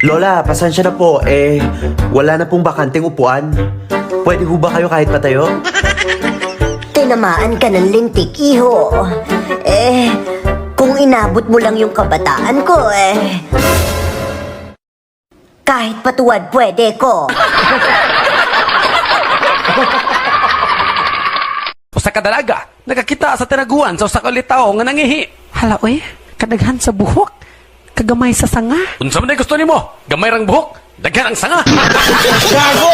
Lola, pasensya na po. Wala na pong bakanting upuan. Pwede ho ba kayo kahit patayo? Tinamaan ka ng lintik, iho. Kung inabot mo lang yung kabataan ko, kahit patuwad pwede ko. Usa ka dalaga, nakakita sa tinaguan sa usa ka litaw nga nangihi. Hala, oy, kadaghan sa buhok, kagamay sa sanga. Unsa man gusto nimo? Gamay rang buhok, daghan ang sanga. Gago!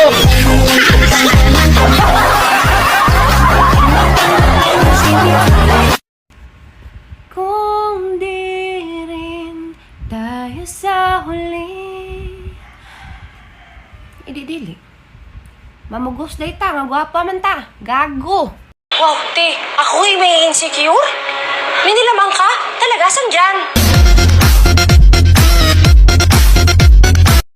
Kung di rin tayo sa huli. Ididili. Mamugos day ta, nga gwapa man ta. Gago. Wow, te, ako'y may insecure? May nilamang ka? Talaga, saan dyan?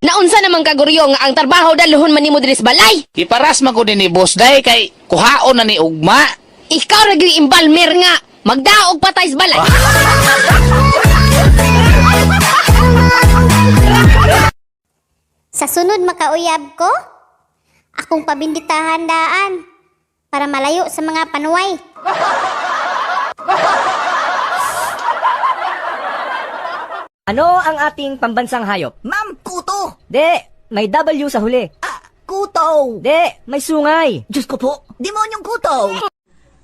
Naunsa naman kaguryo nga ang trabaho daluhon man nimo diri sa balay? Iparas man ko din ni boss day kay kuhaon na ni ugma. Ikaw ra gyud imbalmer nga magdaog patay sa balay. Sa sunod makauyab ko, akong pabinditahan daan para malayo sa mga panuway. Ano ang ating pambansang hayop? Ma'am, kuto! De, may W sa huli. Kuto! De, may sungay. Diyos ko po, demonyong kuto!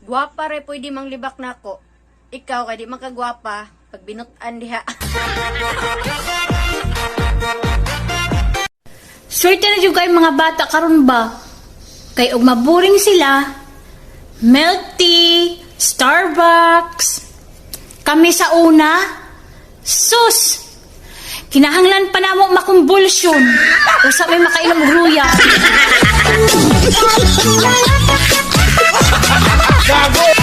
Gwapa re pwede mang libak na ako. Ikaw kay di makagwapa pag binutan diha. Swerte na juga yung mga bata karon ba? Kay og maburing sila, milk tea, Starbucks. Kami sa una, sus! Kinahanglan pa namo makumbulsyon. Usa may makainom og ruya. Gago!